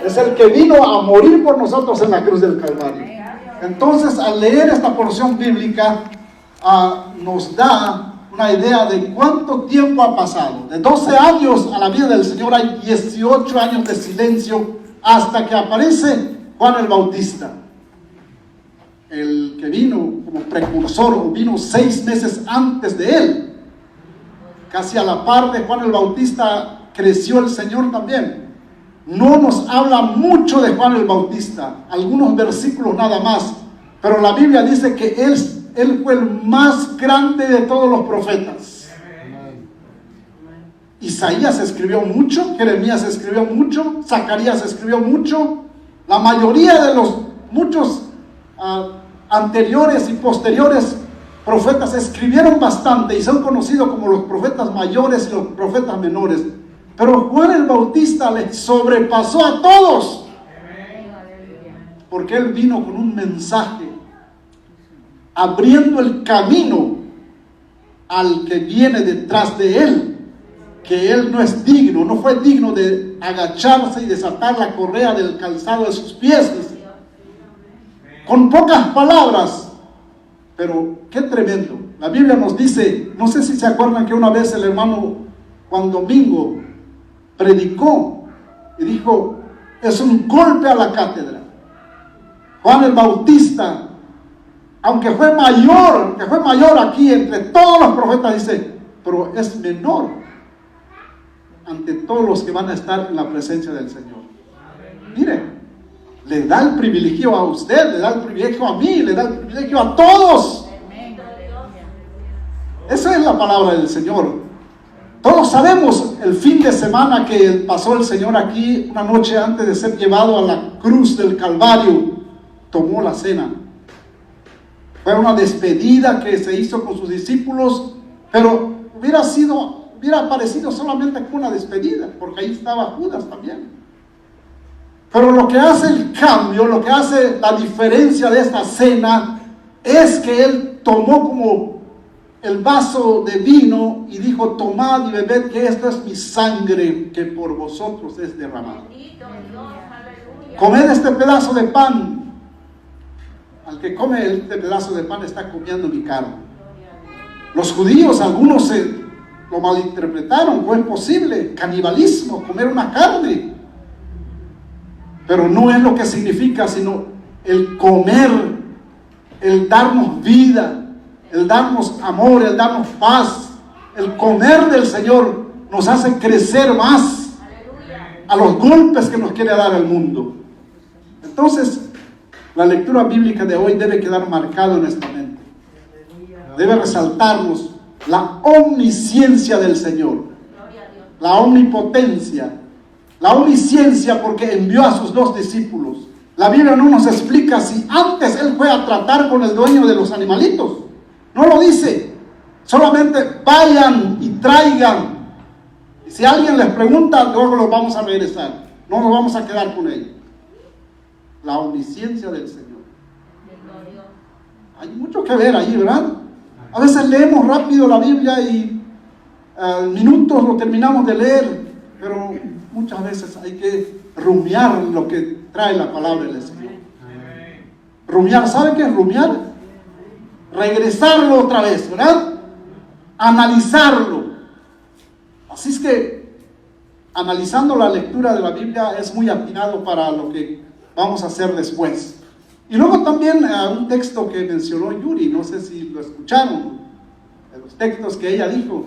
Es el que vino a morir por nosotros en la cruz del Calvario. Entonces, al leer esta porción bíblica, nos da una idea de cuánto tiempo ha pasado. De 12 años a la vida del Señor hay 18 años de silencio hasta que aparece Juan el Bautista. El que vino como precursor, o vino 6 meses antes de él. Casi a la par de Juan el Bautista creció el Señor también. No nos habla mucho de Juan el Bautista, algunos versículos nada más, pero la Biblia dice que él fue el más grande de todos los profetas. Isaías escribió mucho, Jeremías escribió mucho, Zacarías escribió mucho. La mayoría de los muchos anteriores y posteriores profetas escribieron bastante y son conocidos como los profetas mayores y los profetas menores. Pero Juan el Bautista le sobrepasó a todos, porque él vino con un mensaje abriendo el camino al que viene detrás de él, que él no es digno, no fue digno de agacharse y desatar la correa del calzado de sus pies, dice. Con pocas palabras, pero qué tremendo. La Biblia nos dice, no sé si se acuerdan que una vez el hermano Juan Domingo predicó y dijo, es un golpe a la cátedra. Juan el Bautista, aunque fue mayor aquí entre todos los profetas, dice, pero es menor ante todos los que van a estar en la presencia del Señor. Mire, le da el privilegio a usted, le da el privilegio a mí, le da el privilegio a todos. Esa es la palabra del Señor. Todos sabemos el fin de semana que pasó el Señor aquí, una noche antes de ser llevado a la cruz del Calvario, tomó la cena. Fue una despedida que se hizo con sus discípulos, pero hubiera parecido solamente como una despedida, porque ahí estaba Judas también. Pero lo que hace el cambio, lo que hace la diferencia de esta cena, es que él tomó como el vaso de vino y dijo, tomad y bebed, que esta es mi sangre que por vosotros es derramada. Comed este pedazo de pan. Al que come este pedazo de pan está comiendo mi carne. Los judíos, algunos lo malinterpretaron, fue posible, canibalismo, comer una carne. Pero no es lo que significa, sino el comer, el darnos vida, el darnos amor, el darnos paz. El comer del Señor nos hace crecer más a los golpes que nos quiere dar el mundo. Entonces, la lectura bíblica de hoy debe quedar marcada en nuestra mente. Debe resaltarnos la omnisciencia del Señor, la omnipotencia, la omnisciencia, porque envió a sus 2 discípulos. La Biblia no nos explica si antes él fue a tratar con el dueño de los animalitos. No lo dice. Solamente vayan y traigan. Y si alguien les pregunta, luego los vamos a regresar. No nos vamos a quedar con ellos. La omnisciencia del Señor. Hay mucho que ver ahí, ¿verdad? A veces leemos rápido la Biblia y minutos lo terminamos de leer, pero muchas veces hay que rumiar lo que trae la palabra del Señor. Rumiar, ¿sabe qué es rumiar? Regresarlo otra vez, ¿verdad? Analizarlo. Así es que analizando la lectura de la Biblia es muy atinado para lo que vamos a hacer después. Y luego también un texto que mencionó Yuri, no sé si lo escucharon, de los textos que ella dijo.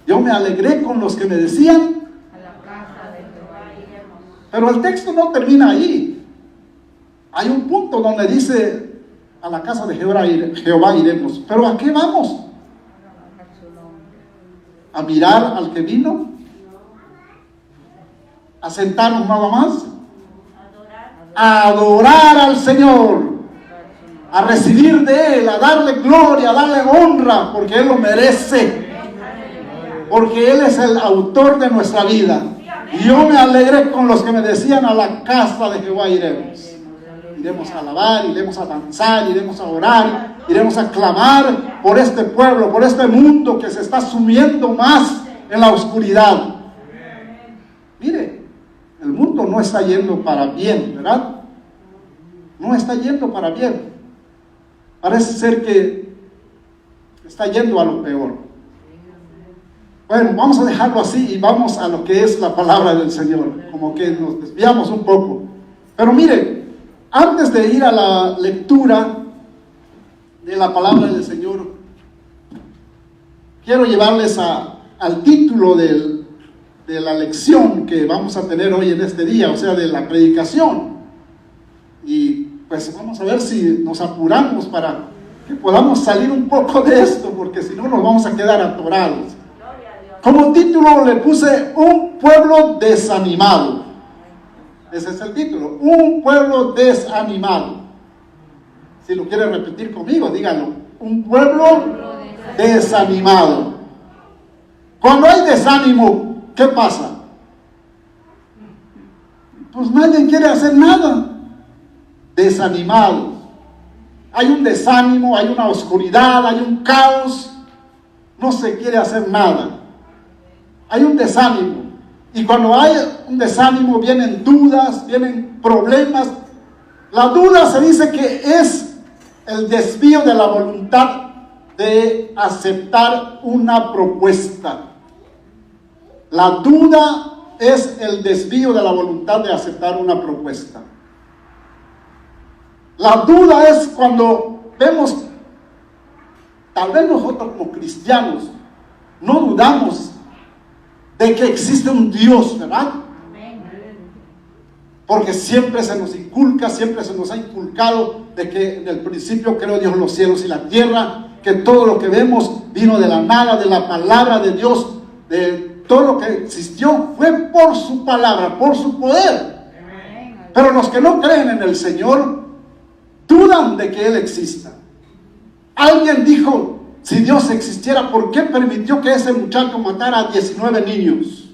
Yo me alegré con los que me decían, pero el texto no termina ahí. Hay un punto donde dice, a la casa de Jehová iremos. ¿Pero a qué vamos? ¿A mirar al que vino? ¿A sentarnos nada más? A adorar al Señor, a recibir de Él, a darle gloria, a darle honra, porque Él lo merece, porque Él es el autor de nuestra vida. Y yo me alegré con los que me decían, a la casa de Jehová iremos. Iremos a alabar, iremos a danzar, iremos a orar, iremos a clamar por este pueblo, por este mundo que se está sumiendo más en la oscuridad. Mire, el mundo no está yendo para bien, ¿verdad? No está yendo para bien. Parece ser que está yendo a lo peor. Bueno, vamos a dejarlo así y vamos a lo que es la palabra del Señor. Como que nos desviamos un poco. Pero mire, antes de ir a la lectura de la palabra del Señor, quiero llevarles al título de la lección que vamos a tener hoy en este día, o sea, de la predicación. Y pues vamos a ver si nos apuramos para que podamos salir un poco de esto, porque si no nos vamos a quedar atorados. Como título le puse un pueblo desanimado. Ese es el título, un pueblo desanimado. Si lo quiere repetir conmigo, díganlo. Un pueblo desanimado. Cuando hay desánimo, ¿qué pasa? Pues nadie quiere hacer nada. Desanimado. Hay un desánimo, hay una oscuridad, hay un caos. No se quiere hacer nada. Hay un desánimo. Y cuando hay un desánimo vienen dudas, vienen problemas. La duda se dice que es el desvío de la voluntad de aceptar una propuesta. La duda es el desvío de la voluntad de aceptar una propuesta. La duda es cuando vemos, tal vez nosotros como cristianos, no dudamos de que existe un Dios, ¿verdad? Porque siempre se nos inculca, siempre se nos ha inculcado de que en el principio creó Dios los cielos y la tierra, que todo lo que vemos vino de la nada, de la palabra de Dios, de todo lo que existió fue por su palabra, por su poder. Pero los que no creen en el Señor dudan de que Él exista. Alguien dijo, si Dios existiera, ¿por qué permitió que ese muchacho matara a 19 niños?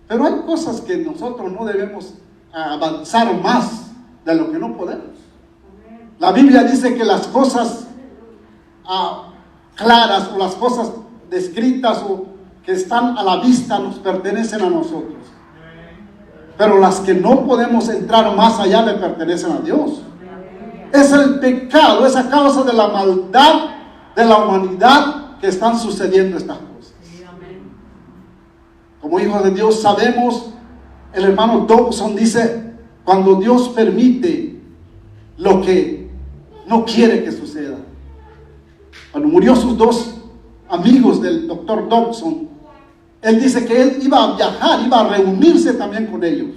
Pero hay cosas que nosotros no debemos avanzar más de lo que no podemos. La Biblia dice que las cosas claras o las cosas descritas o que están a la vista nos pertenecen a nosotros. Pero las que no podemos entrar más allá le pertenecen a Dios. Es el pecado, es a causa de la maldad de la humanidad que están sucediendo estas cosas. Como hijos de Dios sabemos, el hermano Dobson dice, cuando Dios permite lo que no quiere que suceda. Cuando murió sus dos amigos del doctor Dobson, él dice que él iba a viajar, iba a reunirse también con ellos.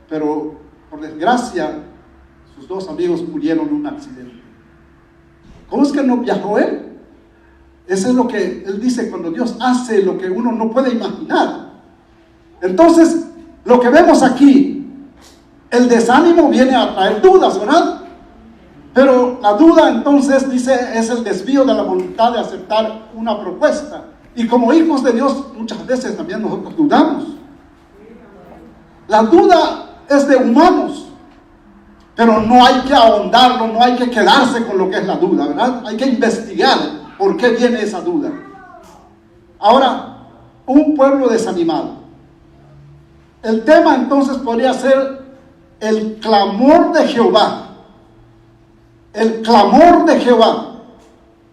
Pero por desgracia, sus dos amigos murieron en un accidente. ¿Cómo es que no viajó él? Eso es lo que él dice cuando Dios hace lo que uno no puede imaginar. Entonces, lo que vemos aquí, el desánimo viene a traer dudas, ¿verdad? Pero la duda entonces, dice, es el desvío de la voluntad de aceptar una propuesta. Y como hijos de Dios, muchas veces también nosotros dudamos. La duda es de humanos. Pero no hay que ahondarlo, no hay que quedarse con lo que es la duda, ¿verdad? Hay que investigar por qué viene esa duda. Ahora, un pueblo desanimado. El tema entonces podría ser el clamor de Jehová. El clamor de Jehová.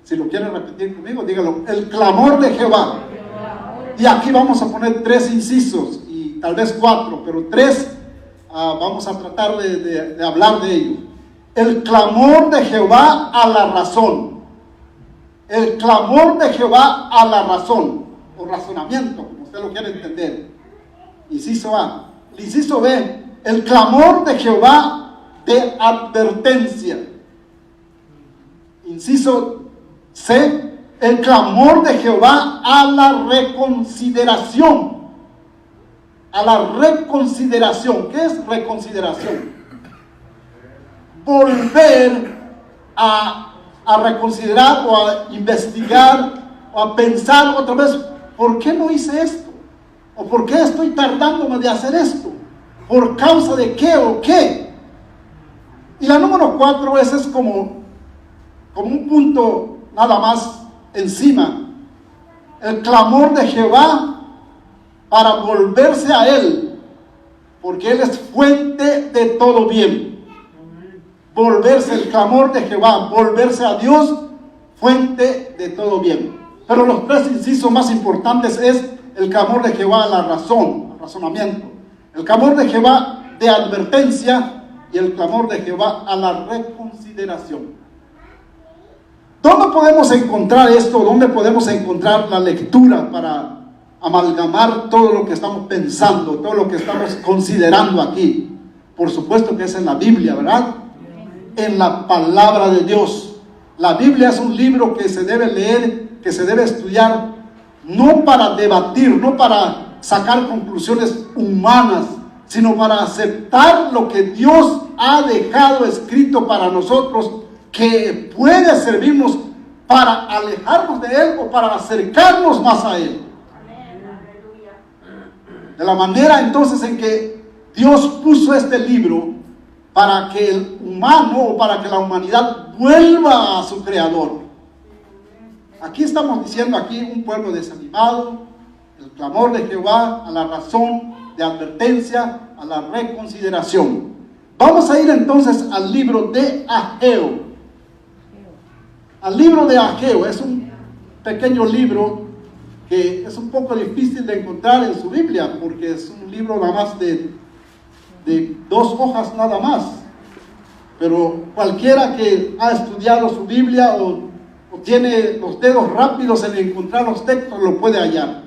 Si lo quieren repetir conmigo, díganlo. El clamor de Jehová. Y aquí vamos a poner 3 incisos, y tal vez 4, pero 3. Vamos a tratar de hablar de ello. El clamor de Jehová a la razón. El clamor de Jehová a la razón, o razonamiento, como usted lo quiere entender. Inciso A. Inciso B. El clamor de Jehová de advertencia. Inciso C. El clamor de Jehová a la reconsideración. A la reconsideración. ¿Qué es reconsideración? Volver a reconsiderar o a investigar o a pensar otra vez, ¿por qué no hice esto? ¿O por qué estoy tardándome de hacer esto? ¿Por causa de qué o qué? Y la número 4, ese es como un punto nada más encima. El clamor de Jehová para volverse a Él, porque Él es fuente de todo bien. Volverse, el clamor de Jehová, volverse a Dios, fuente de todo bien. Pero los tres incisos más importantes es el clamor de Jehová a la razón, al razonamiento. El clamor de Jehová de advertencia y el clamor de Jehová a la reconsideración. ¿Dónde podemos encontrar esto? ¿Dónde podemos encontrar la lectura para amalgamar todo lo que estamos pensando, todo lo que estamos considerando aquí? Por supuesto que es en la Biblia, ¿verdad? En la palabra de Dios. La Biblia es un libro que se debe leer, que se debe estudiar, no para debatir, no para sacar conclusiones humanas, sino para aceptar lo que Dios ha dejado escrito para nosotros, que puede servirnos para alejarnos de Él o para acercarnos más a Él. De la manera entonces en que Dios puso este libro para que el humano o para que la humanidad vuelva a su Creador. Aquí estamos diciendo un pueblo desanimado, el clamor de Jehová a la razón de advertencia, a la reconsideración. Vamos a ir entonces al libro de Ageo. Al libro de Ageo es un pequeño libro que es un poco difícil de encontrar en su Biblia, porque es un libro nada más de 2 hojas nada más. Pero cualquiera que ha estudiado su Biblia o tiene los dedos rápidos en encontrar los textos lo puede hallar.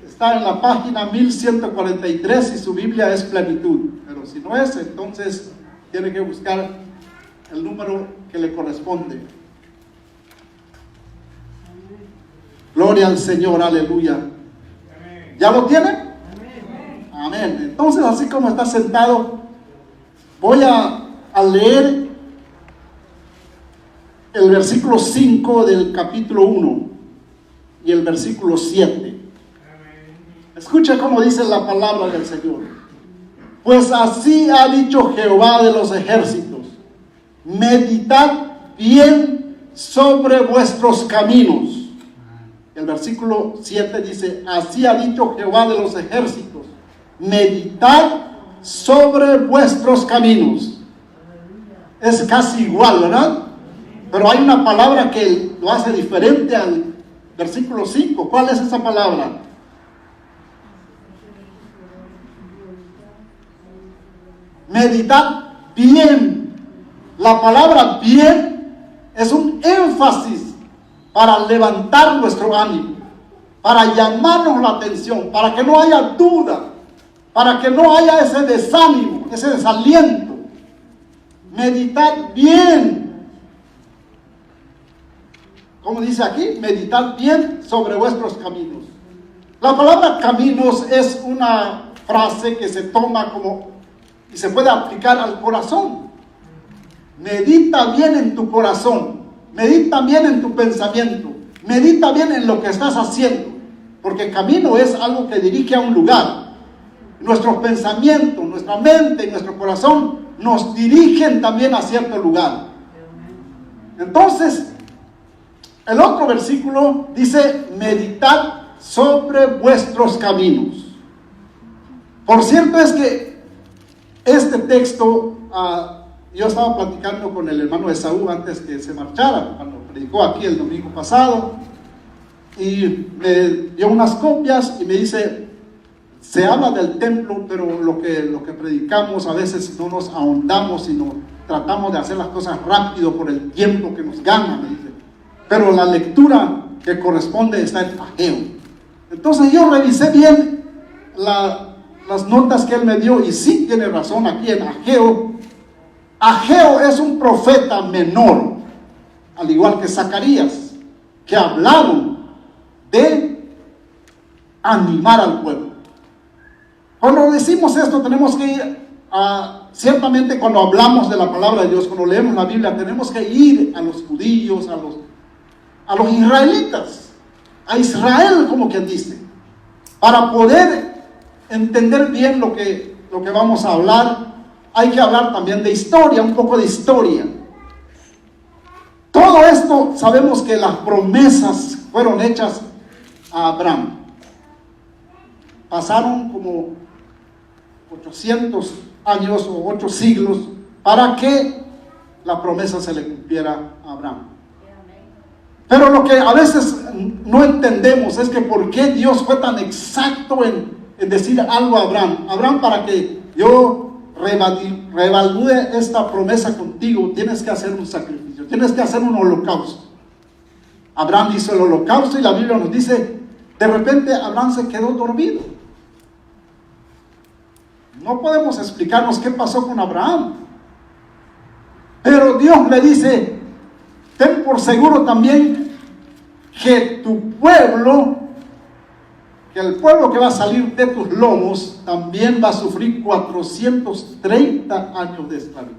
Está en la página 1143 y su Biblia es Plenitud. Pero si no es, entonces tiene que buscar el número que le corresponde. Gloria al Señor, aleluya. ¿Ya lo tienen? Amén. Entonces, así como está sentado, voy a leer el versículo 5 del capítulo 1 y el versículo 7. Escucha cómo dice la palabra del Señor. Pues así ha dicho Jehová de los ejércitos: meditad bien sobre vuestros caminos. El versículo 7 dice: así ha dicho Jehová de los ejércitos: meditad sobre vuestros caminos. Es casi igual, ¿verdad? Pero hay una palabra que lo hace diferente al versículo 5. ¿Cuál es esa palabra? Meditad bien. La palabra bien es un énfasis para levantar nuestro ánimo, para llamarnos la atención, para que no haya duda, para que no haya ese desánimo, ese desaliento. Meditad bien. Como dice aquí, meditad bien sobre vuestros caminos. La palabra caminos es una frase que se toma como y se puede aplicar al corazón. Medita bien en tu corazón, medita bien en tu pensamiento, medita bien en lo que estás haciendo, porque camino es algo que dirige a un lugar. Nuestros pensamientos, nuestra mente y nuestro corazón nos dirigen también a cierto lugar. Entonces, el otro versículo dice: meditad sobre vuestros caminos. Por cierto es que este texto, yo estaba platicando con el hermano Esaú antes que se marchara, cuando predicó aquí el domingo pasado, y me dio unas copias y me dice: se habla del templo, pero lo que predicamos a veces no nos ahondamos, sino tratamos de hacer las cosas rápido por el tiempo que nos gana, me dice. Pero la lectura que corresponde está en Ageo. Entonces yo revisé bien las notas que él me dio, y sí tiene razón aquí en Ageo. Ageo es un profeta menor, al igual que Zacarías, que hablaron de animar al pueblo. Cuando decimos esto, tenemos que ir ciertamente cuando hablamos de la palabra de Dios, cuando leemos la Biblia, tenemos que ir a los judíos, a los israelitas, a Israel, como quien dice, para poder entender bien lo que vamos a hablar. Hay que hablar también de historia, un poco de historia. Todo esto sabemos que las promesas fueron hechas a Abraham. pasaron como 800 años o 8 siglos para que la promesa se le cumpliera a Abraham. Pero lo que a veces no entendemos es que por qué Dios fue tan exacto en decir algo a Abraham. Abraham, para que yo reevalúe esta promesa contigo, tienes que hacer un sacrificio, tienes que hacer un holocausto. Abraham hizo el holocausto y la Biblia nos dice, de repente Abraham se quedó dormido. No podemos explicarnos qué pasó con Abraham. Pero Dios le dice, ten por seguro también que tu pueblo, que el pueblo que va a salir de tus lomos, también va a sufrir 430 años de esclavitud.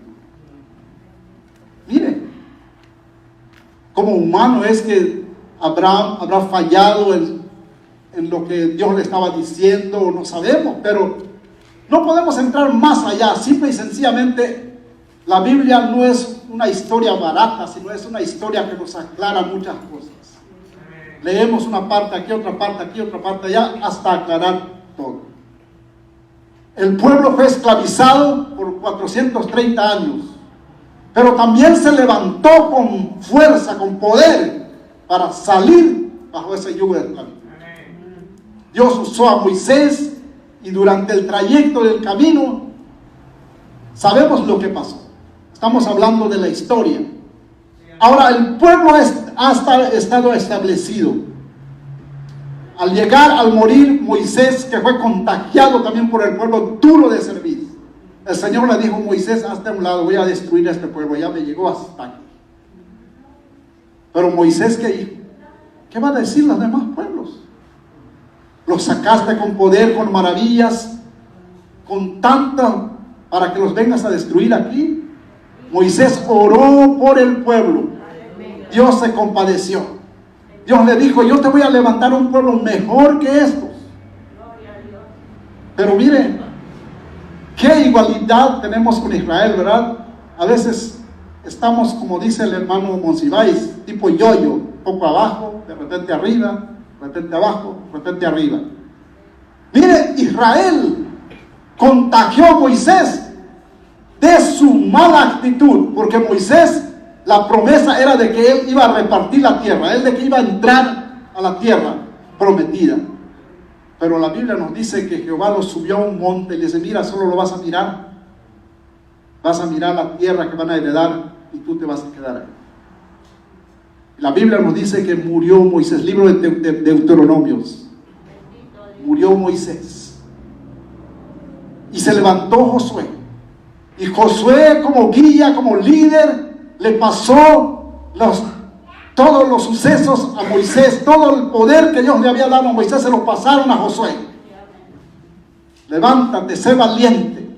Mire, como humano es que Abraham habrá fallado en lo que Dios le estaba diciendo, no sabemos, pero no podemos entrar más allá. Simple y sencillamente, la Biblia no es una historia barata, sino es una historia que nos aclara muchas cosas. Leemos una parte aquí, otra parte aquí, otra parte allá, hasta aclarar todo. El pueblo fue esclavizado por 430 años, pero también se levantó con fuerza, con poder, para salir bajo ese yugo de esclavitud. Dios usó a Moisés y durante el trayecto del camino sabemos lo que pasó. Estamos hablando de la historia. Ahora, el pueblo ha estado establecido. Al llegar, al morir Moisés, que fue contagiado también por el pueblo duro de servir, el Señor le dijo: Moisés, hazte a un lado, voy a destruir a este pueblo. Ya me llegó hasta aquí. Pero Moisés, ¿qué dijo? ¿Qué van a decir los demás pueblos? Los sacaste con poder, con maravillas, con tanta, para que los vengas a destruir aquí. Moisés oró por el pueblo. Dios se compadeció. Dios le dijo: yo te voy a levantar un pueblo mejor que estos. Pero mire, qué igualdad tenemos con Israel, ¿verdad? A veces estamos, como dice el hermano Monsiváis, tipo yo-yo, poco abajo, de repente arriba, de repente abajo, de repente arriba. Mire, Israel contagió a Moisés de su mala actitud, porque Moisés, la promesa era de que él iba a repartir la tierra, él de que iba a entrar a la tierra prometida. Pero la Biblia nos dice que Jehová lo subió a un monte y le dice: mira, solo lo vas a mirar la tierra que van a heredar y tú te vas a quedar ahí. La Biblia nos dice que murió Moisés, libro de Deuteronomios. Murió Moisés y se levantó Josué. Y Josué, como guía, como líder, le pasó todos los sucesos a Moisés. Todo el poder que Dios le había dado a Moisés se lo pasaron a Josué. Levántate, sé valiente.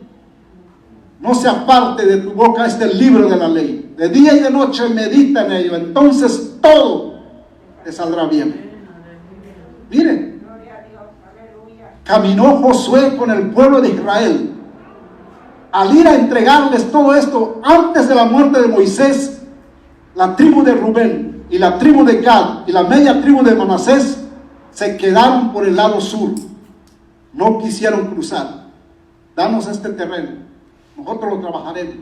No se aparte de tu boca este libro de la ley. De día y de noche medita en ello. Entonces todo te saldrá bien. Miren, caminó Josué con el pueblo de Israel. Al ir a entregarles todo esto, antes de la muerte de Moisés, la tribu de Rubén y la tribu de Gad y la media tribu de Manasés se quedaron por el lado sur. No quisieron cruzar. Danos este terreno, nosotros lo trabajaremos.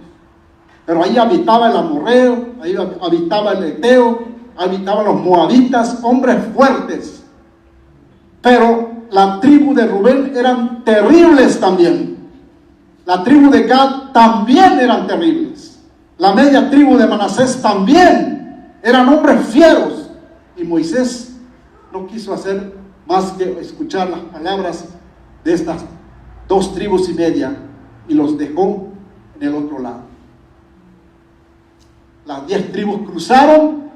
Pero ahí habitaba el amorreo, ahí habitaba el eteo, habitaban los moabitas, hombres fuertes. Pero la tribu de Rubén eran terribles también. La tribu de Gad también eran terribles. La media tribu de Manasés también eran hombres fieros. Y Moisés no quiso hacer más que escuchar las palabras de estas 2 tribus y media y los dejó en el otro lado. Las 10 tribus cruzaron,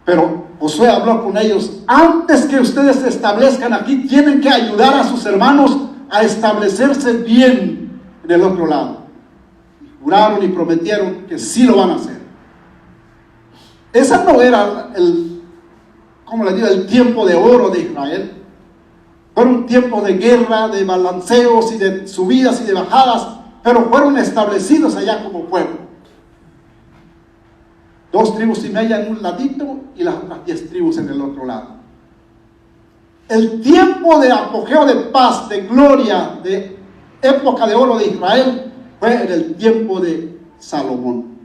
pero Josué habló con ellos: antes que ustedes se establezcan aquí, tienen que ayudar a sus hermanos a establecerse bien en el otro lado. Y juraron y prometieron que sí lo van a hacer. Esa no era el tiempo de oro de Israel. Fueron tiempos de guerra, de balanceos y de subidas y de bajadas, pero fueron establecidos allá como pueblo. 2 tribus y media en un ladito y las otras 10 tribus en el otro lado. el tiempo de apogeo, de paz, de gloria, de época de oro de Israel, fue en el tiempo de Salomón.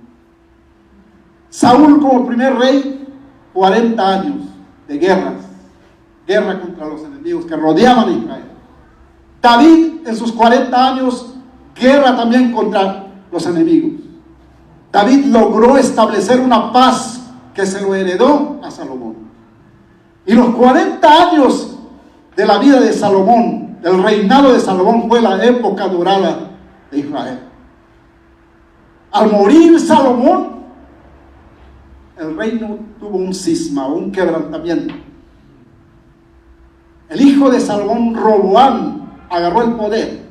Saúl como primer rey, 40 años de guerra contra los enemigos que rodeaban a Israel. David en sus 40 años, guerra también contra los enemigos. David logró establecer una paz que se lo heredó a Salomón. Y los 40 años de la vida de Salomón, del reinado de Salomón, fue la época dorada de Israel. Al morir Salomón, el reino tuvo un cisma, un quebrantamiento. El hijo de Salomón, Roboam, agarró el poder.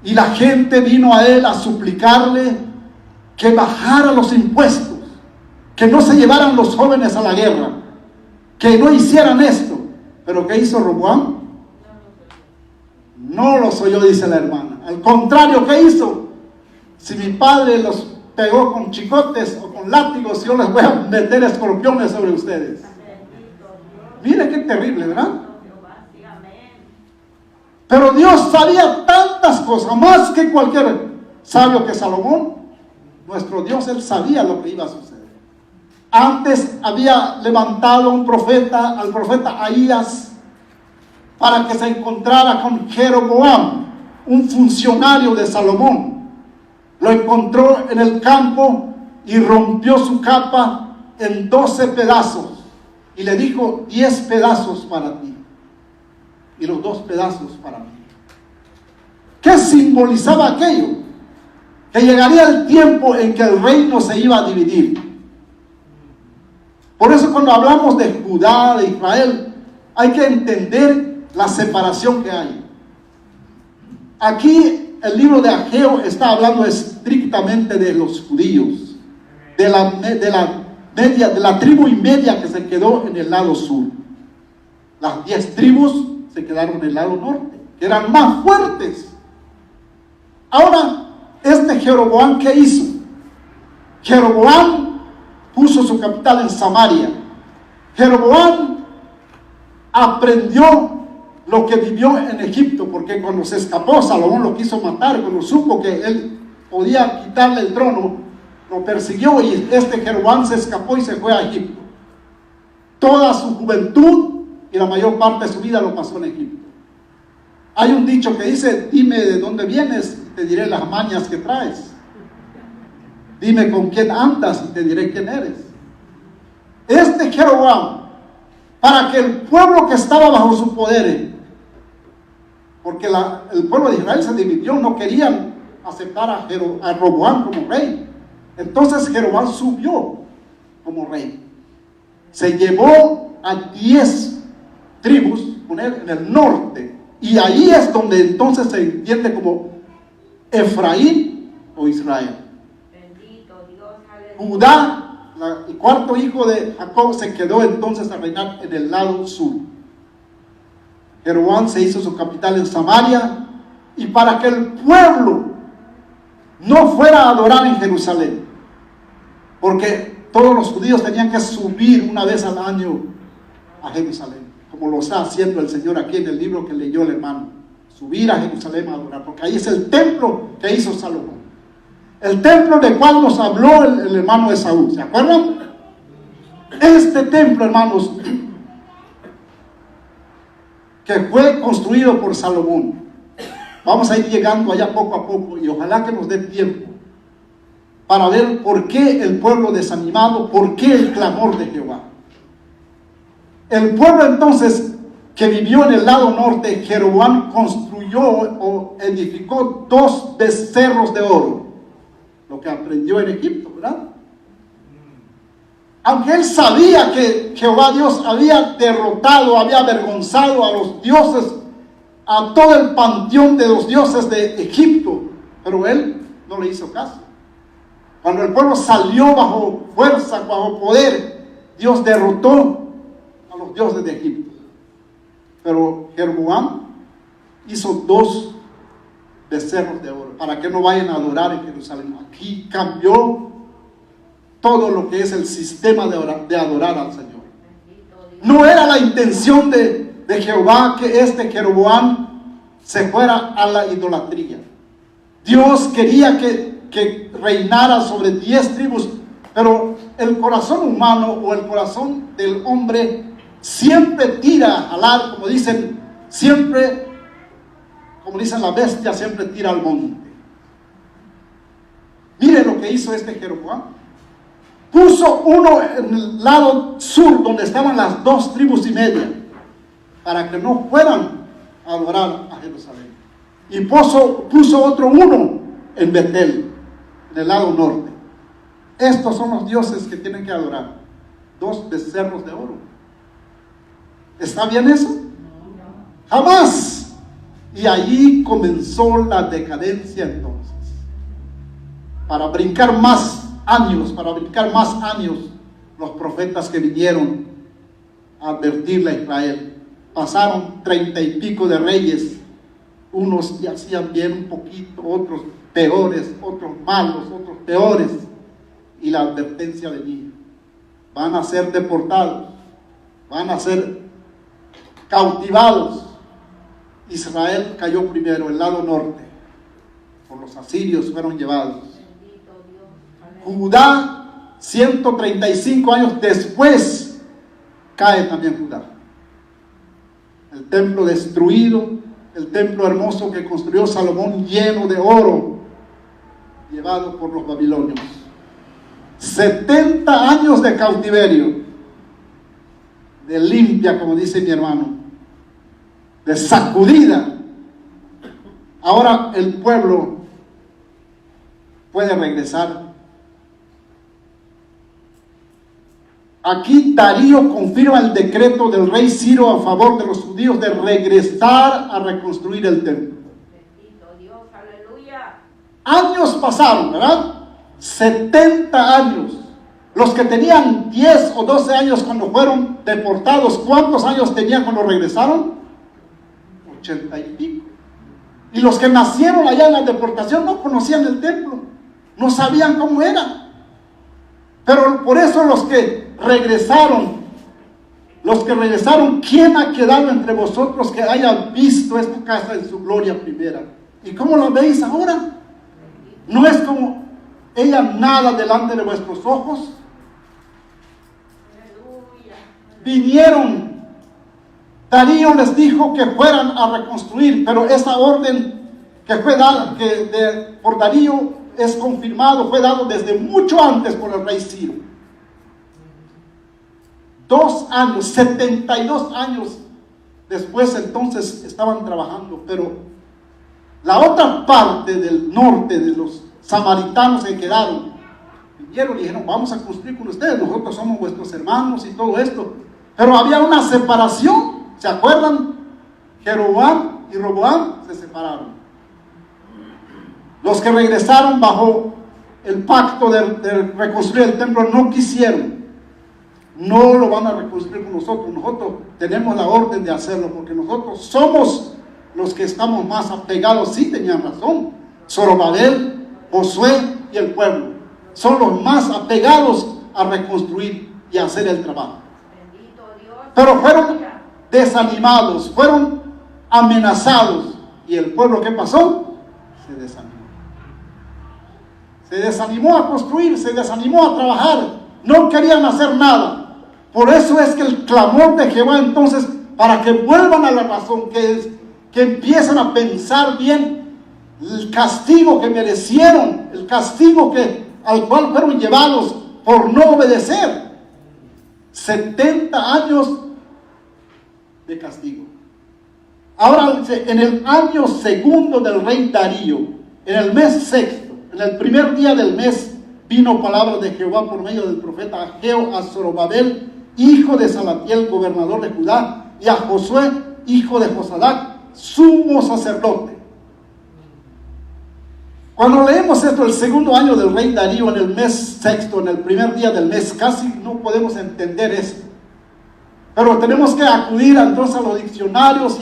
Y la gente vino a él a suplicarle que bajara los impuestos, que no se llevaran los jóvenes a la guerra, que no hicieran esto. ¿Pero qué hizo Roboam? No los oyó, dice la hermana. Al contrario, ¿qué hizo? Si mi padre los pegó con chicotes o con látigos, yo les voy a meter escorpiones sobre ustedes. Mire qué terrible, ¿verdad? Pero Dios sabía tantas cosas, más que cualquier sabio que Salomón. Nuestro Dios, Él sabía lo que iba a suceder. Antes había levantado un profeta, al profeta Ahías, para que se encontrara con Jeroboam, un funcionario de Salomón. Lo encontró en el campo y rompió su capa en 12 pedazos. Y le dijo: 10 pedazos para ti y los 2 pedazos para mí. ¿Qué simbolizaba aquello? Que llegaría el tiempo en que el reino se iba a dividir. Por eso cuando hablamos de Judá, de Israel, hay que entender la separación que hay. Aquí el libro de Ageo está hablando estrictamente de los judíos, de la tribu y media que se quedó en el lado sur. Las 10 tribus se quedaron en el lado norte, que eran más fuertes. Ahora, este Jeroboam, ¿qué hizo? Jeroboam puso su capital en Samaria. Jeroboam aprendió lo que vivió en Egipto, porque cuando se escapó, Salomón lo quiso matar. Cuando supo que él podía quitarle el trono, lo persiguió, y este Jeroboam se escapó y se fue a Egipto. Toda su juventud y la mayor parte de su vida lo pasó en Egipto. Hay un dicho que dice: dime de dónde vienes y te diré las mañas que traes. Dime con quién andas y te diré quién eres. Este Jeroboam, para que el pueblo que estaba bajo su poder, porque el pueblo de Israel se dividió, no querían aceptar a Roboam como rey. Entonces Jeroboam subió como rey. Se llevó a 10 tribus con él en el norte, y ahí es donde entonces se entiende como Efraín o Israel. Bendito Dios, aleluya. Judá, el cuarto hijo de Jacob, se quedó entonces a reinar en el lado sur. Jeroboam se hizo su capital en Samaria, y para que el pueblo no fuera a adorar en Jerusalén, porque todos los judíos tenían que subir una vez al año a Jerusalén, como lo está haciendo el Señor aquí en el libro que leyó el hermano. Subir a Jerusalén a adorar, porque ahí es el templo que hizo Salomón, el templo del cual nos habló el hermano de Saúl. ¿Se acuerdan? Este templo, hermanos, que fue construido por Salomón. Vamos a ir llegando allá poco a poco, y ojalá que nos dé tiempo para ver por qué el pueblo desanimado, por qué el clamor de Jehová. El pueblo entonces que vivió en el lado norte, Jeroboam construyó o edificó 2 becerros de oro, lo que aprendió en Egipto, ¿verdad? Aunque él sabía que Jehová Dios había derrotado, había avergonzado a los dioses, a todo el panteón de los dioses de Egipto, pero él no le hizo caso. Cuando el pueblo salió bajo fuerza, bajo poder, Dios derrotó a los dioses de Egipto. Pero Jeroboam hizo 2 becerros de oro para que no vayan a adorar en Jerusalén. Aquí cambió todo lo que es el sistema de adorar al Señor. No era la intención de Jehová que este Jeroboam se fuera a la idolatría. Dios quería que reinara sobre 10 tribus, pero el corazón humano o el corazón del hombre siempre tira a jalar, como dicen la bestia siempre tira al monte. Mire lo que hizo este Jeroboam. Puso uno en el lado sur, donde estaban las 2 tribus y media, para que no fueran a adorar a Jerusalén. Y puso otro uno en Betel, en el lado norte. Estos son los dioses que tienen que adorar. 2 becerros de oro. ¿Está bien eso? Jamás. Y allí comenzó la decadencia entonces. Para brincar más años, los profetas que vinieron a advertirle a Israel. Pasaron 30 y pico de reyes. Unos ya hacían bien un poquito, otros peores, otros malos, otros peores. Y la advertencia venía: van a ser deportados, van a ser cautivados. Israel cayó primero, el lado norte, por los asirios fueron llevados. Judá, 135 años después, cae también Judá. El templo destruido, el templo hermoso que construyó Salomón lleno de oro, llevado por los babilonios. 70 años de cautiverio, de limpia, como dice mi hermano, de sacudida. Ahora el pueblo puede regresar. Aquí Darío confirma el decreto del rey Ciro a favor de los judíos de regresar a reconstruir el templo. Bendito Dios, aleluya. Años pasaron, ¿verdad? 70 años. Los que tenían 10 o 12 años cuando fueron deportados, ¿cuántos años tenían cuando regresaron? 80 y pico. Y los que nacieron allá en la deportación no conocían el templo, no sabían cómo era. Pero por eso los que regresaron, ¿quién ha quedado entre vosotros que haya visto esta casa en su gloria primera? ¿Y cómo la veis ahora? ¿No es como ella nada delante de vuestros ojos? Vinieron, Darío les dijo que fueran a reconstruir, pero esa orden que fue dada por Darío es confirmado, fue dado desde mucho antes por el rey Ciro. 2 años, 72 años después entonces estaban trabajando, pero la otra parte del norte de los samaritanos se quedaron, vinieron y dijeron: vamos a construir con ustedes, nosotros somos vuestros hermanos y todo esto. Pero había una separación, ¿se acuerdan? Jeroboam y Roboam se separaron. Los que regresaron bajo el pacto de reconstruir el templo no quisieron. No lo van a reconstruir con nosotros. Nosotros tenemos la orden de hacerlo porque nosotros somos los que estamos más apegados. Sí, tenían razón. Zorobabel, Josué y el pueblo son los más apegados a reconstruir y a hacer el trabajo. Pero fueron desanimados, fueron amenazados. ¿Y el pueblo qué pasó? Se desanimó. Se desanimó a construir, se desanimó a trabajar. No querían hacer nada. Por eso es que el clamor de Jehová entonces, para que vuelvan a la razón, que empiezan a pensar bien el castigo que merecieron, el castigo al cual fueron llevados por no obedecer. 70 años de castigo. Ahora, en el año segundo del rey Darío, en el mes sexto, en el primer día del mes, vino palabra de Jehová por medio del profeta Ageo a Zorobabel, hijo de Salatiel, gobernador de Judá, y a Josué, hijo de Josadac, sumo sacerdote. Cuando leemos esto, el segundo año del rey Darío, en el mes sexto, en el primer día del mes, casi no podemos entender esto. Pero tenemos que acudir entonces a los diccionarios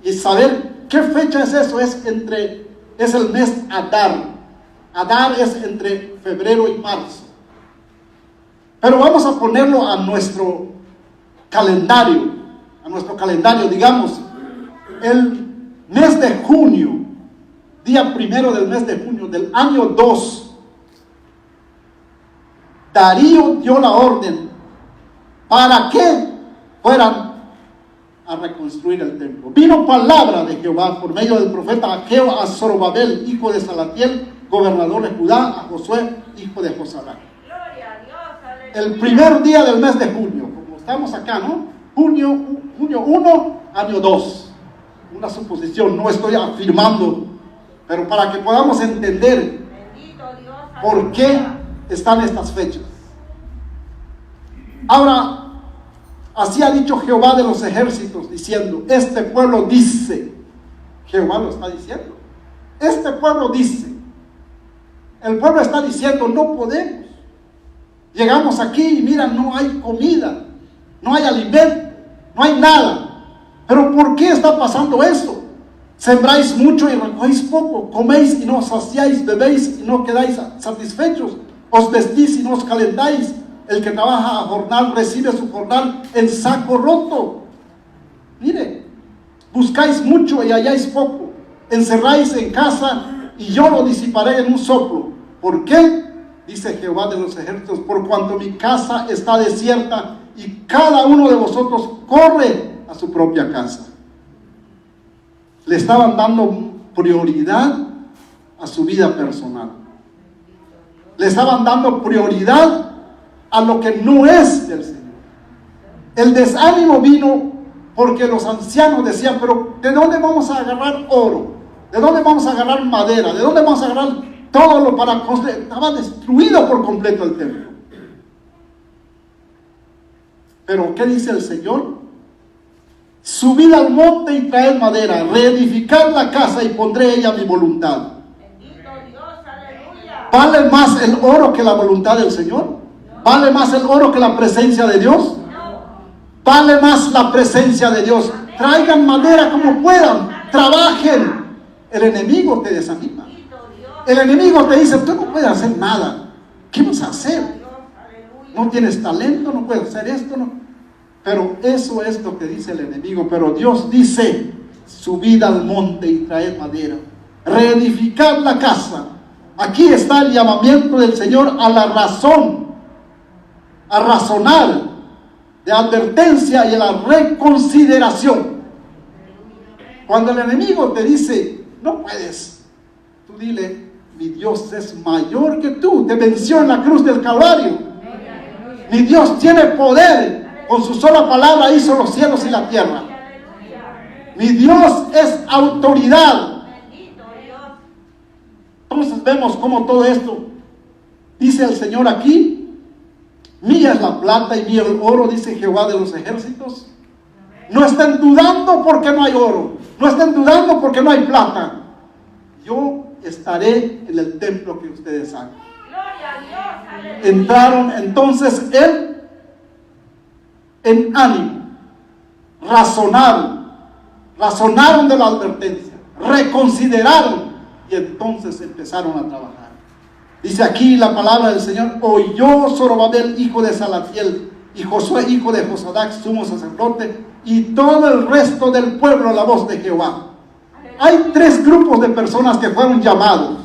y saber qué fecha es eso. Es el mes Adar. Adar es entre febrero y marzo. Pero vamos a ponerlo a nuestro calendario, a nuestro calendario, digamos, el mes de junio, día 1 del mes de junio del año 2, Darío dio la orden para que fueran a reconstruir el templo. Vino palabra de Jehová por medio del profeta Ageo a Zorobabel, hijo de Salatiel, gobernador de Judá, a Josué, hijo de Josadac. El primer día del mes de junio, como estamos acá, ¿no? Junio 1, año 2. Una suposición, no estoy afirmando, pero para que podamos entender por qué están estas fechas. Ahora, así ha dicho Jehová de los ejércitos, diciendo, este pueblo dice, Jehová lo está diciendo, este pueblo dice, el pueblo está diciendo, no podemos, llegamos aquí y mira, no hay comida, no hay alimento, no hay nada, pero ¿por qué está pasando eso? Sembráis mucho y recogéis poco, coméis y no os saciáis, bebéis y no quedáis satisfechos, os vestís y no os calentáis. El que trabaja a jornal recibe su jornal en saco roto. Mire, buscáis mucho y halláis poco. Encerráis en casa y yo lo disiparé en un soplo. ¿Por qué? Dice Jehová de los ejércitos, por cuanto mi casa está desierta y cada uno de vosotros corre a su propia casa. Le estaban dando prioridad a su vida personal. Le estaban dando prioridad a lo que no es del Señor. El desánimo vino porque los ancianos decían, pero ¿de dónde vamos a agarrar oro? ¿De dónde vamos a agarrar madera? ¿De dónde vamos a agarrar todo lo para construir? Estaba destruido por completo el templo. Pero ¿qué dice el Señor? Subid al monte y traed madera, reedificad la casa y pondré ella mi voluntad. Bendito Dios, aleluya. ¿Vale más el oro que la voluntad del Señor? ¿Vale más el oro que la presencia de Dios? Vale más la presencia de Dios. Traigan madera como puedan, trabajen. El enemigo te desanima. El enemigo te dice, tú no puedes hacer nada. ¿Qué vas a hacer? No tienes talento, no puedes hacer esto, no. Pero eso es lo que dice el enemigo. Pero Dios dice, subid al monte y traed madera, reedificad la casa. Aquí está el llamamiento del Señor a la razón, a razonar, de advertencia y a la reconsideración. Cuando el enemigo te dice, no puedes, tú dile, mi Dios es mayor que tú, te venció en la cruz del Calvario. Mi Dios tiene poder, con su sola palabra hizo los cielos y la tierra. Mi Dios es autoridad. Entonces vemos cómo todo esto, dice el Señor aquí, mía es la plata y mío el oro, dice Jehová de los ejércitos. No estén dudando porque no hay oro, no estén dudando porque no hay plata. Yo estaré en el templo que ustedes hagan. Entraron entonces en ánimo, razonaron de la advertencia, reconsideraron y entonces empezaron a trabajar. Dice aquí la palabra del Señor, oyó Zorobabel, hijo de Salatiel, y Josué, hijo de Josadac, sumo sacerdote, y todo el resto del pueblo la voz de Jehová. Hay tres grupos de personas que fueron llamados.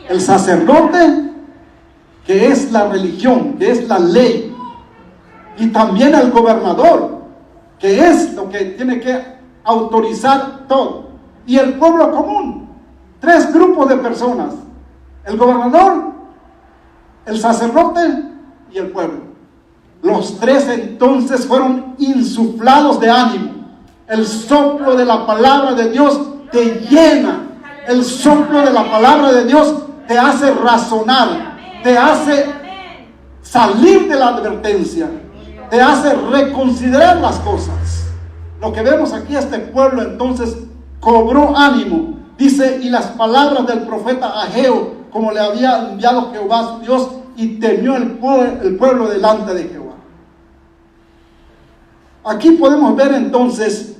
El sacerdote, que es la religión, que es la ley, y también el gobernador, que es lo que tiene que autorizar todo, y el pueblo común. Tres grupos de personas: el gobernador, el sacerdote y el pueblo. Los tres entonces fueron insuflados de ánimo. El soplo de la palabra de Dios te llena. El soplo de la palabra de Dios te hace razonar, te hace salir de la advertencia, te hace reconsiderar las cosas. Lo que vemos aquí, este pueblo entonces cobró ánimo. Dice, y las palabras del profeta Ageo, como le había enviado Jehová su Dios, y temió el pueblo delante de Jehová. Aquí podemos ver entonces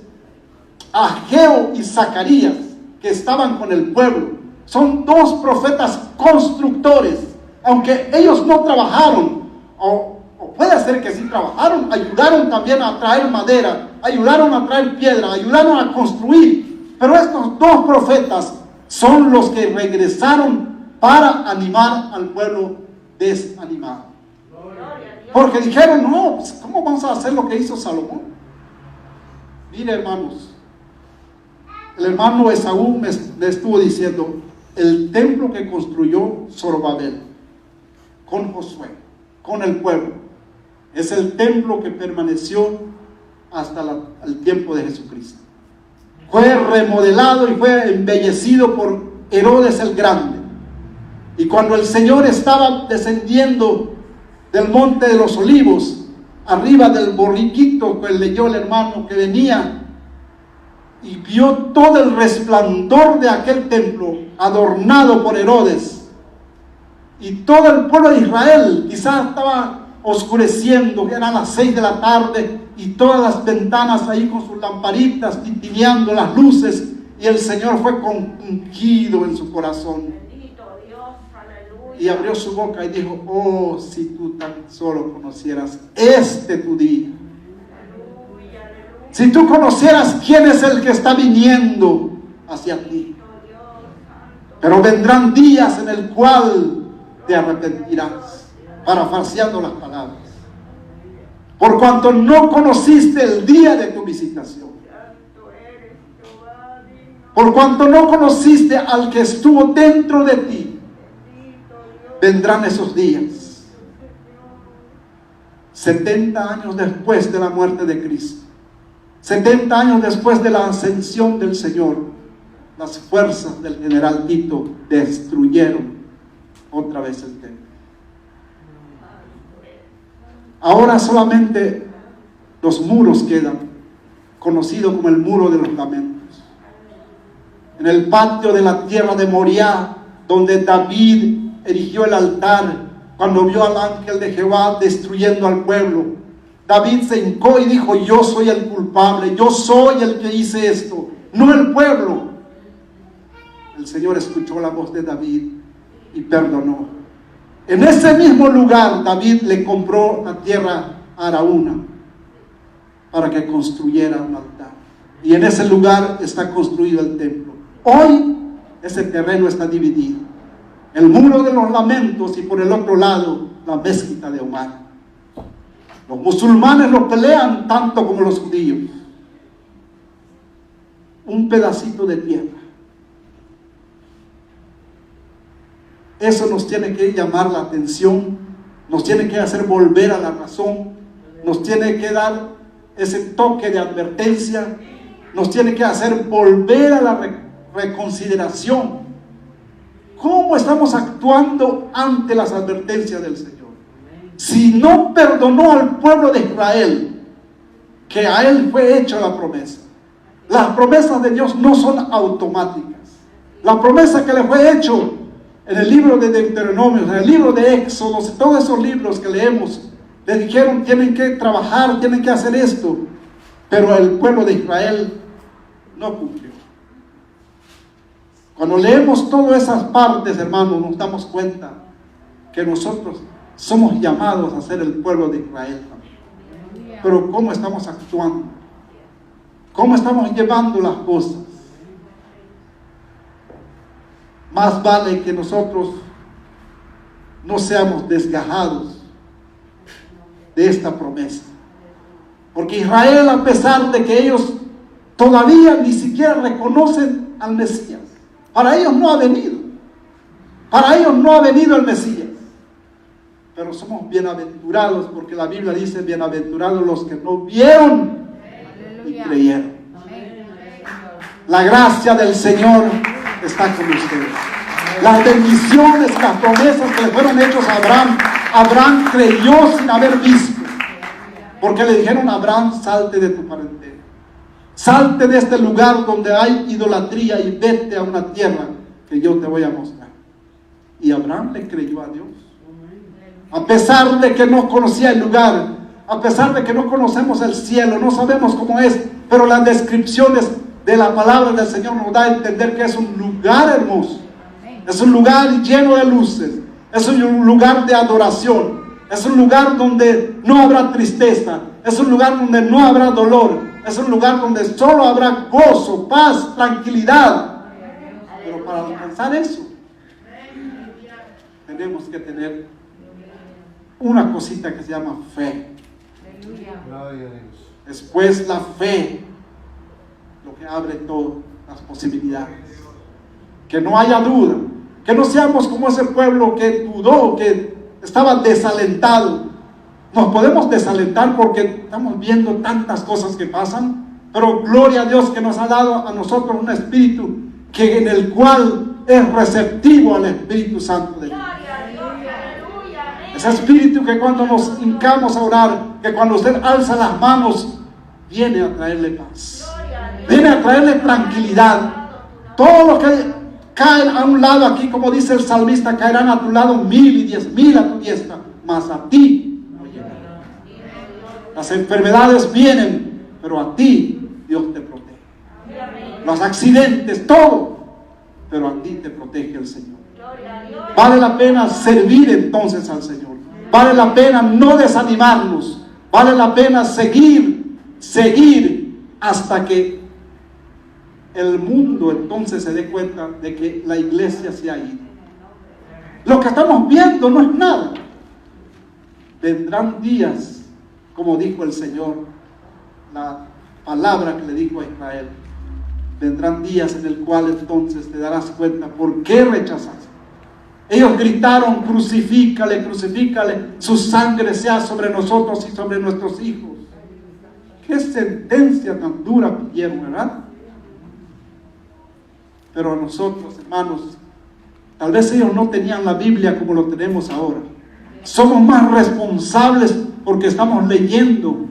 a Ageo y Zacarías, que estaban con el pueblo. Son dos profetas constructores, aunque ellos no trabajaron, o Puede ser que sí trabajaron, ayudaron también a traer madera, ayudaron a traer piedra, ayudaron a construir. Pero estos dos profetas son los que regresaron para animar al pueblo desanimado. Porque dijeron, no, pues, ¿cómo vamos a hacer lo que hizo Salomón? Mire, hermanos, el hermano Esaú me estuvo diciendo, el templo que construyó Zorobabel con Josué, con el pueblo, es el templo que permaneció hasta el tiempo de Jesucristo. Fue remodelado y fue embellecido por Herodes el Grande. Y cuando el Señor estaba descendiendo del monte de los olivos, arriba del borriquito que leyó el hermano que venía, y vio todo el resplandor de aquel templo adornado por Herodes, y todo el pueblo de Israel quizás estaba oscureciendo, eran las 6 de la tarde, y todas las ventanas ahí con sus lamparitas tintineando las luces, y el Señor fue compungido en su corazón. Y abrió su boca y dijo, oh, si tú tan solo conocieras tu día. Si tú conocieras quién es el que está viniendo hacia ti. Pero vendrán días en el cual te arrepentirás, parafraseando las palabras. Por cuanto no conociste el día de tu visitación. Por cuanto no conociste al que estuvo dentro de ti. Vendrán esos días. 70 años después de la muerte de Cristo. 70 años después de la ascensión del Señor. Las fuerzas del general Tito destruyeron otra vez el templo. Ahora solamente los muros quedan, conocido como el muro de los lamentos. En el patio de la tierra de Moriah, donde David erigió el altar, cuando vio al ángel de Jehová destruyendo al pueblo, David se hincó y dijo, yo soy el culpable, yo soy el que hice esto, no el pueblo. El Señor escuchó la voz de David y perdonó. En ese mismo lugar David le compró la tierra a Araúna para que construyera un altar, y en ese lugar está construido el templo. Hoy ese terreno está dividido, el muro de los lamentos y por el otro lado la mezquita de Omar. Los musulmanes lo pelean tanto como los judíos. Un pedacito de tierra. Eso nos tiene que llamar la atención, nos tiene que hacer volver a la razón, nos tiene que dar ese toque de advertencia, nos tiene que hacer volver a la reconsideración. ¿Cómo estamos actuando ante las advertencias del Señor? Si no perdonó al pueblo de Israel, que a él fue hecha la promesa. Las promesas de Dios no son automáticas. La promesa que le fue hecho en el libro de Deuteronomio, en el libro de Éxodo, todos esos libros que leemos, le dijeron, tienen que trabajar, tienen que hacer esto. Pero el pueblo de Israel no cumplió. Cuando leemos todas esas partes, hermanos, nos damos cuenta que nosotros somos llamados a ser el pueblo de Israel también. Pero ¿cómo estamos actuando? ¿Cómo estamos llevando las cosas? Más vale que nosotros no seamos desgajados de esta promesa. Porque Israel, a pesar de que ellos todavía ni siquiera reconocen al Mesías, para ellos no ha venido. Para ellos no ha venido el Mesías. Pero somos bienaventurados, porque la Biblia dice, bienaventurados los que no vieron y creyeron. La gracia del Señor está con ustedes. Las bendiciones, las promesas que le fueron hechas a Abraham, Abraham creyó sin haber visto. Porque le dijeron a Abraham, salte de tu parentela. Salte de este lugar donde hay idolatría y vete a una tierra que yo te voy a mostrar. Y Abraham le creyó a Dios. A pesar de que no conocía el lugar, a pesar de que no conocemos el cielo, no sabemos cómo es, pero las descripciones de la palabra del Señor nos da a entender que es un lugar hermoso. Es un lugar lleno de luces. Es un lugar de adoración. Es un lugar donde no habrá tristeza. Es un lugar donde no habrá dolor. Es un lugar donde solo habrá gozo, paz, tranquilidad. Pero para alcanzar eso, tenemos que tener una cosita que se llama fe. Después la fe, lo que abre todas las posibilidades. Que no haya duda. Que no seamos como ese pueblo que dudó, que estaba desalentado. Nos podemos desalentar porque estamos viendo tantas cosas que pasan, pero gloria a Dios que nos ha dado a nosotros un espíritu en el cual es receptivo al Espíritu Santo de Dios. Ese espíritu que cuando nos hincamos a orar, que cuando usted alza las manos, viene a traerle paz, viene a traerle tranquilidad. Todo lo que caen a un lado aquí, como dice el salmista, caerán a tu lado 1000 y 10,000 a tu diestra, mas a ti no llegarán. Las enfermedades vienen, pero a ti Dios te protege. Los accidentes, todo, pero a ti te protege el Señor. Vale la pena servir entonces al Señor. Vale la pena no desanimarnos. Vale la pena seguir hasta que el mundo entonces se dé cuenta de que la iglesia se ha ido. Lo que estamos viendo no es nada. Vendrán días, como dijo el Señor, la palabra que le dijo a Israel. Vendrán días en el cual entonces te darás cuenta por qué rechazaste. Ellos gritaron: crucifícale, crucifícale, su sangre sea sobre nosotros y sobre nuestros hijos. Qué sentencia tan dura pidieron, ¿verdad? Pero a nosotros, hermanos, tal vez ellos no tenían la Biblia como lo tenemos ahora. Somos más responsables porque estamos leyendo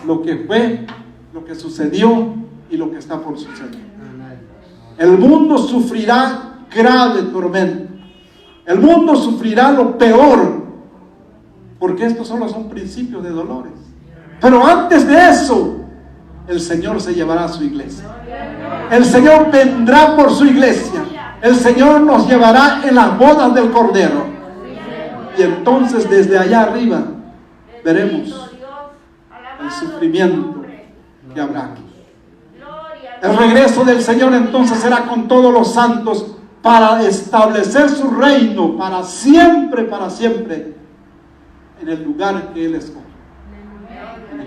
lo que fue, lo que sucedió y lo que está por suceder. El mundo sufrirá grave tormento. El mundo sufrirá lo peor, porque estos solo son principios de dolores. Pero antes de eso, el Señor se llevará a su iglesia. El Señor vendrá por su iglesia. El Señor nos llevará en las bodas del Cordero. Y entonces desde allá arriba veremos el sufrimiento que habrá aquí. El regreso del Señor entonces será con todos los santos para establecer su reino para siempre, en el lugar que Él escoge.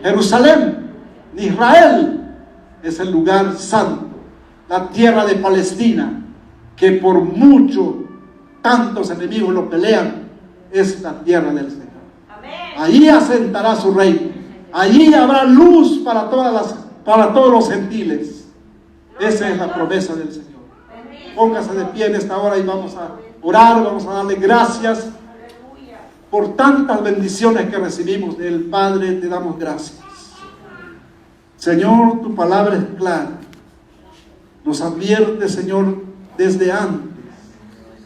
Jerusalén, Israel, es el lugar santo, la tierra de Palestina, que por mucho, tantos enemigos lo pelean, es la tierra del Señor. Allí asentará su reino, allí habrá luz para todos los gentiles. Esa es la promesa del Señor. Póngase de pie en esta hora y vamos a orar, vamos a darle gracias por tantas bendiciones que recibimos del Padre. Te damos gracias. Señor, tu palabra es clara. Nos advierte, Señor, desde antes.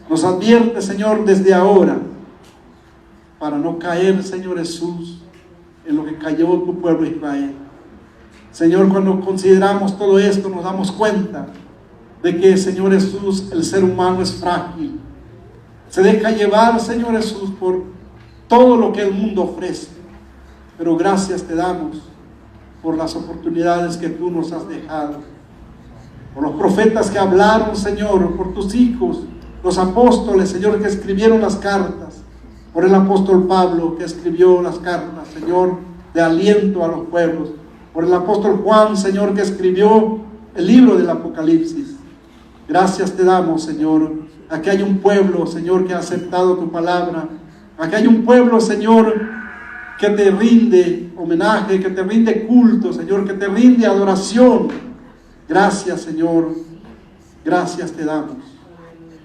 Nos advierte, Señor, desde ahora, para no caer, Señor Jesús, en lo que cayó tu pueblo Israel. Señor, cuando consideramos todo esto, nos damos cuenta de que, Señor Jesús, el ser humano es frágil. Se deja llevar, Señor Jesús, por todo lo que el mundo ofrece. Pero gracias te damos por las oportunidades que tú nos has dejado. Por los profetas que hablaron, Señor, por tus hijos, los apóstoles, Señor, que escribieron las cartas. Por el apóstol Pablo, que escribió las cartas, Señor, de aliento a los pueblos. Por el apóstol Juan, Señor, que escribió el libro del Apocalipsis. Gracias te damos, Señor. Aquí hay un pueblo, Señor, que ha aceptado tu palabra. Aquí hay un pueblo, Señor, que te rinde homenaje, que te rinde culto, Señor, que te rinde adoración. Gracias, Señor. Gracias te damos.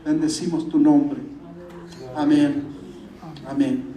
Bendecimos tu nombre. Amén. Amén.